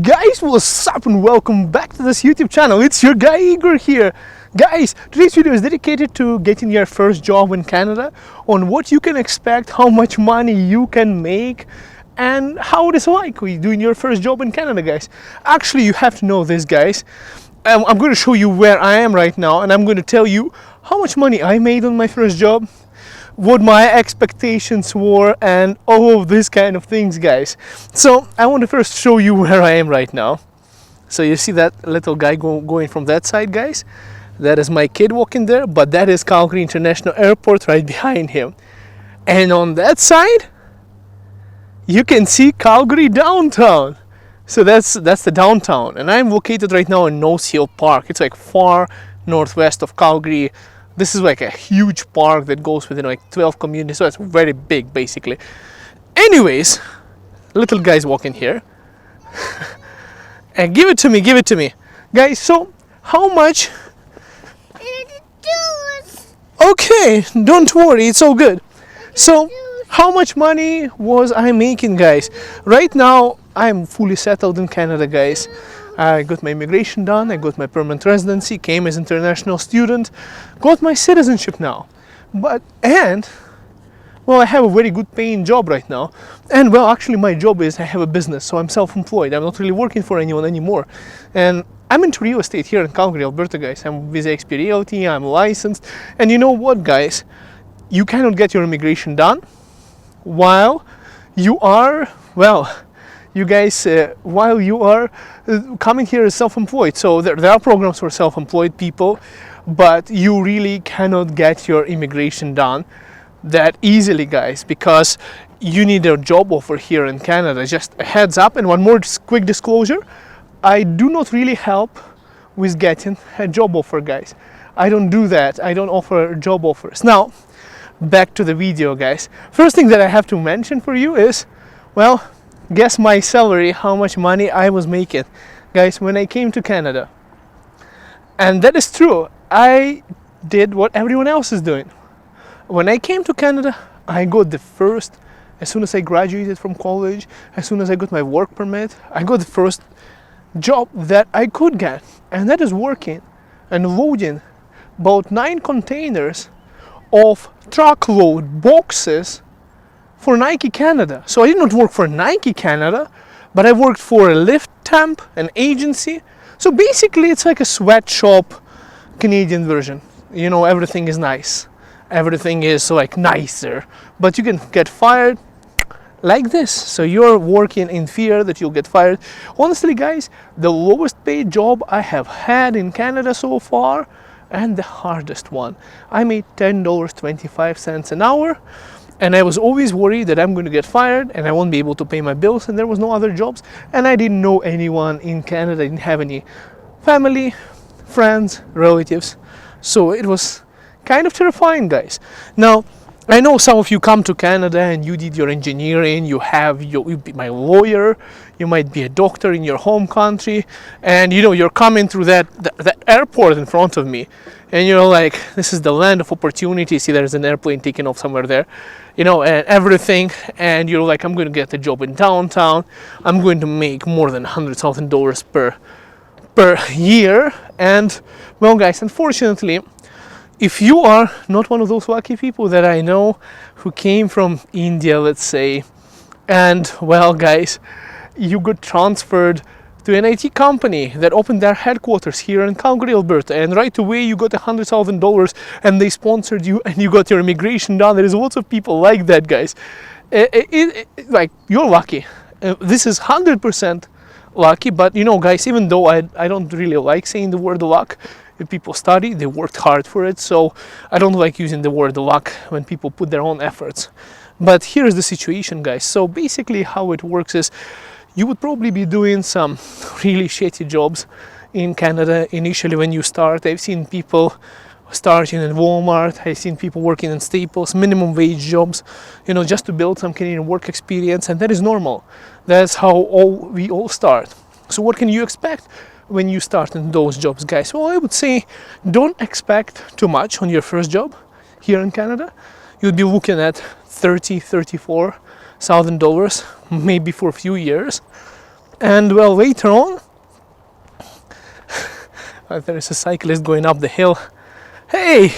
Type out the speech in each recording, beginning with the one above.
Guys, what's up and welcome back to this YouTube channel. It's your guy Igor here. Guys, today's video is dedicated to getting your first job in Canada, on what you can expect, how much money you can make, and how it is like doing your first job in Canada, guys. Actually, you have to know this, guys. I'm going to show you where I am right now, and I'm going to tell you how much money I made on my first job, what my expectations were, and all of these kind of things, guys. So I want to first show you where I am right now. So you see that little guy going from that side, guys? That is my kid walking there, but that is Calgary International Airport right behind him. And on that side, you can see Calgary downtown. So that's the downtown, and I'm located right now in Nose Hill Park. It's like far northwest of Calgary. This is like a huge park that goes within like 12 communities, so it's very big basically. Anyways, little guy's walking here. And give it to me. Guys, so how much? Okay, don't worry, it's all good. So, how much money was I making, guys? Right now, I'm fully settled in Canada, guys. I got my immigration done, I got my permanent residency, came as international student, got my citizenship now. Well, I have a very good paying job right now. And well, actually my job is I have a business, so I'm self-employed. I'm not really working for anyone anymore. And I'm into real estate here in Calgary, Alberta, guys. I'm with XP Realty, I'm licensed. And you know what, guys? You cannot get your immigration done while you are, well, you guys, while you are coming here as self-employed. So there are programs for self-employed people, but you really cannot get your immigration done that easily, guys, because you need a job offer here in Canada. Just a heads up, and one more quick disclosure, I do not really help with getting a job offer, guys. I don't do that. I don't offer job offers. Now, back to the video, guys. First thing that I have to mention for you is, well, guess my salary, how much money I was making, guys, when I came to Canada. And that is true. I did what everyone else is doing. When I came to Canada, I got the first, as soon as I graduated from college, as soon as I got my work permit, I got the first job that I could get, and that is working and loading about 9 containers of truckload boxes for Nike Canada. So I did not work for Nike Canada, but I worked for a lift temp, an agency. So basically it's like a sweatshop Canadian version. You know, everything is nice. Everything is like nicer, but you can get fired like this. So you're working in fear that you'll get fired. Honestly, guys, the lowest paid job I have had in Canada so far, and the hardest one, I made $10.25 an hour, and I was always worried that I'm going to get fired and I won't be able to pay my bills, and there was no other jobs, and I didn't know anyone in Canada. I didn't have any family, friends, relatives, so it was kind of terrifying, guys. Now, I know some of you come to Canada and you did your engineering, you be my lawyer, you might be a doctor in your home country, and you know, you're coming through that airport in front of me, and you're like, this is the land of opportunity. See, there's an airplane taking off somewhere there, you know, and everything, and you're like, I'm going to get a job in downtown, I'm going to make more than $100,000 per year. And well, guys, unfortunately, if you are not one of those lucky people that I know who came from India, let's say, and well, guys, you got transferred to an IT company that opened their headquarters here in Calgary, Alberta, and right away you got $100,000 and they sponsored you and you got your immigration done. There is lots of people like that, guys. Like, you're lucky. This is 100% lucky, but you know, guys, even though I don't really like saying the word luck, if people study, they worked hard for it, so I don't like using the word luck when people put their own efforts. But here's the situation, guys. So basically how it works is you would probably be doing some really shitty jobs in Canada initially when you start. I've seen people starting in Walmart, I've seen people working in Staples, minimum wage jobs, you know, just to build some Canadian work experience, and that is normal. That's how we all start. So what can you expect when you start in those jobs, guys? Well, I would say don't expect too much on your first job here in Canada. You'll be looking at $34,000 maybe for a few years. And well, later on, there is a cyclist going up the hill. Hey,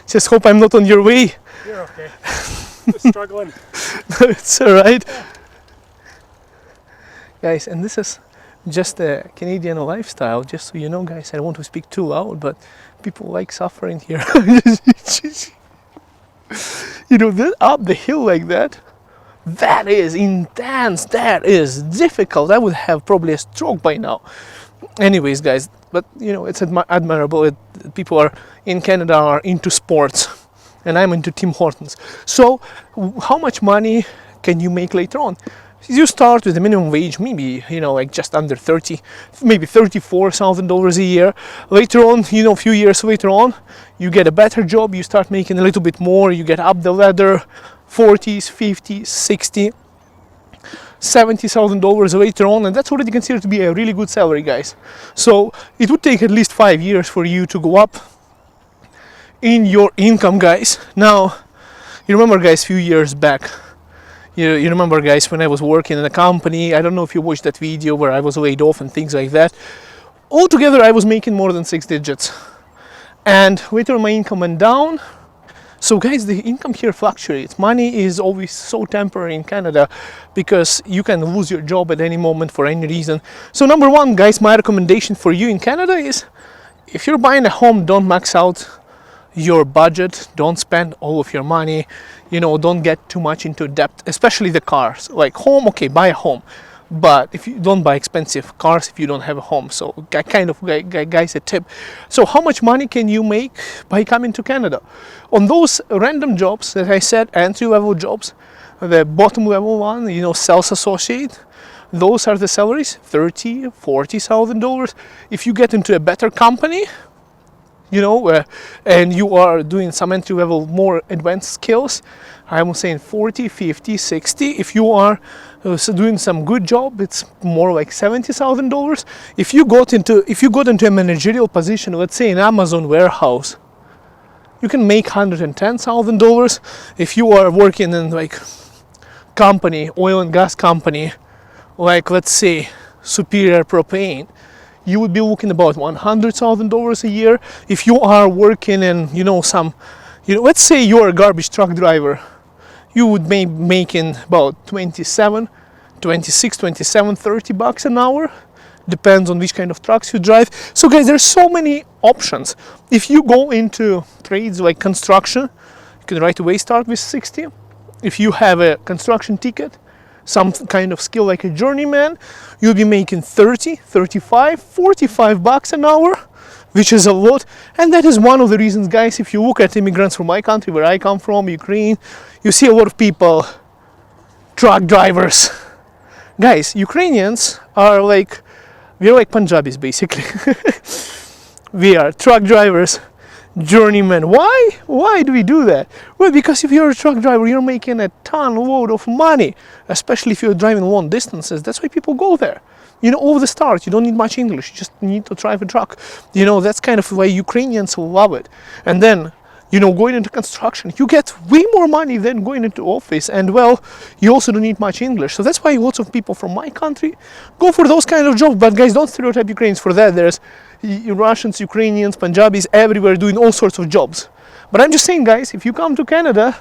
just hope I'm not on your way. You're okay. Just struggling. It's alright. Guys, and this is just a Canadian lifestyle, just so you know, guys. I don't want to speak too loud, but people like suffering here. You know, up the hill like that, that is intense, that is difficult. I would have probably a stroke by now. Anyways, guys, but you know, it's admirable. People are in Canada are into sports, and I'm into Tim Hortons. So how much money can you make later on? You start with the minimum wage, maybe, you know, like just under 30, maybe $34,000 a year. Later on, you know, a few years later on, you get a better job, you start making a little bit more, you get up the ladder, 40s, 50s, 60, $70,000 later on, and that's already considered to be a really good salary, guys. So it would take at least 5 years for you to go up in your income, guys. Now, you remember, guys, a few years back, you remember, guys, when I was working in a company, I don't know if you watched that video where I was laid off and things like that. Altogether, I was making more than 6 digits. And later my income went down. So guys, the income here fluctuates. Money is always so temporary in Canada because you can lose your job at any moment for any reason. So number one, guys, my recommendation for you in Canada is, if you're buying a home, don't max out your budget, don't spend all of your money, you know, don't get too much into debt, especially the cars. Like home, okay, buy a home, but if you don't buy expensive cars if you don't have a home. So kind of, guys, a tip. So how much money can you make by coming to Canada? On those random jobs that I said, entry-level jobs, the bottom level one, you know, sales associate, those are the salaries, $30,000, $40,000. If you get into a better company, you know, and you are doing some entry-level more advanced skills, I'm saying 40, 50, 60. If you are doing some good job, it's more like $70,000. If you got into a managerial position, let's say in Amazon warehouse, you can make $110,000. If you are working in like company, oil and gas company, like let's say Superior Propane, you would be looking about $100,000 a year. If you are working in, you know, let's say you're a garbage truck driver, you would be making about 27, 26, 27, 30 bucks an hour. Depends on which kind of trucks you drive. So guys, there's so many options. If you go into trades like construction, you can right away start with 60. If you have a construction ticket, some kind of skill like a journeyman, you'll be making 30, 35, 45 bucks an hour, which is a lot. And that is one of the reasons, guys, if you look at immigrants from my country, where I come from, Ukraine, you see a lot of people, truck drivers. Guys, Ukrainians are like, we're like Punjabis basically. We are truck drivers, journeyman. Why do we do that? Well, because if you're a truck driver, you're making a load of money, especially if you're driving long distances. That's why people go there. You know, over the start, you don't need much English, you just need to drive a truck. You know, that's kind of why Ukrainians love it. And then, you know, going into construction, you get way more money than going into office. And well, you also don't need much English. So that's why lots of people from my country go for those kind of jobs. But guys, don't stereotype Ukrainians for that. There's Russians, Ukrainians, Punjabis, everywhere doing all sorts of jobs. But I'm just saying, guys, if you come to Canada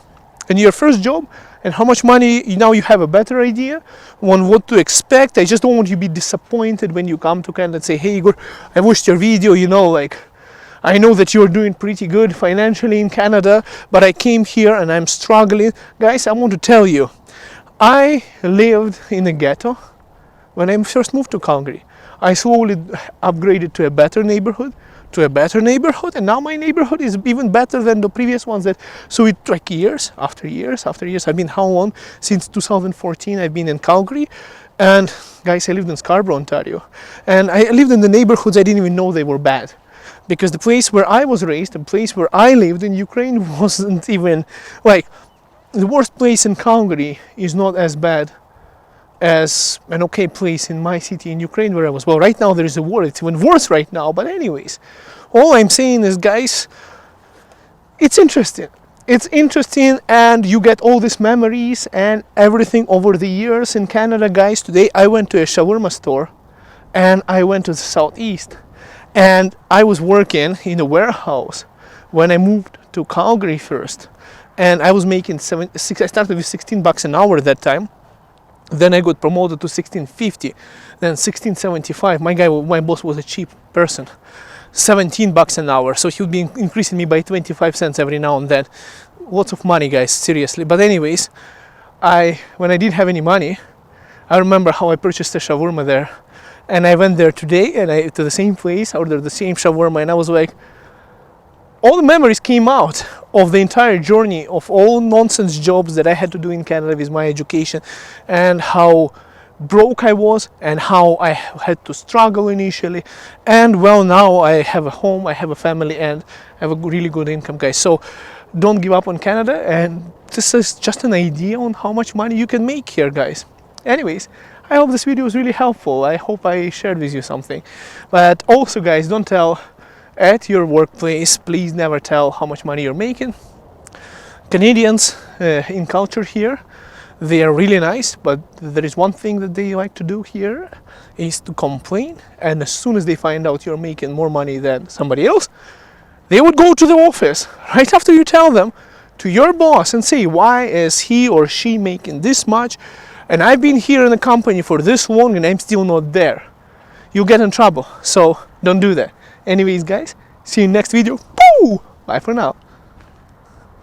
and your first job and how much money, now you have a better idea on what to expect. I just don't want you to be disappointed when you come to Canada and say, hey, Igor, I watched your video, you know, like, I know that you're doing pretty good financially in Canada, but I came here and I'm struggling. Guys, I want to tell you, I lived in a ghetto when I first moved to Calgary. I slowly upgraded to a better neighborhood, and now my neighborhood is even better than the previous ones. So it took years after years. I've been how long? Since 2014 I've been in Calgary. And guys, I lived in Scarborough, Ontario. And I lived in the neighborhoods I didn't even know they were bad. Because the place where I was raised, the place where I lived in Ukraine, wasn't even, like, the worst place in Calgary is not as bad as an okay place in my city in Ukraine where I was. Well, right now there is a war, it's even worse right now, but anyways, all I'm saying is, guys, it's interesting. it's interesting, and you get all these memories and everything over the years in Canada, guys. Today I went to a shawarma store and I went to the southeast, and I was working in a warehouse when I moved to Calgary first, and I was making I started with $16 an hour at that time. Then I got promoted to 16.50, then 16.75. My boss was a cheap person, $17 an hour, so he would be increasing me by 25 cents every now and then. Lots of money, guys, seriously. But anyways, when I didn't have any money, I remember how I purchased a shawarma there, and I went there today and to the same place, ordered the same shawarma, and I was like, all the memories came out of the entire journey of all nonsense jobs that I had to do in Canada with my education, and how broke I was and how I had to struggle initially. And well, now I have a home, I have a family, and I have a really good income, guys. So don't give up on Canada, and this is just an idea on how much money you can make here, guys. Anyways, I hope this video was really helpful. I hope I shared with you something. But also, guys, don't tell at your workplace, please never tell how much money you're making. Canadians in culture here, they are really nice, but there is one thing that they like to do here is to complain, and as soon as they find out you're making more money than somebody else, they would go to the office right after you tell them, to your boss, and say, why is he or she making this much, and I've been here in the company for this long and I'm still not there. You'll get in trouble, so don't do that. Anyways, guys, see you next video. Bye for now.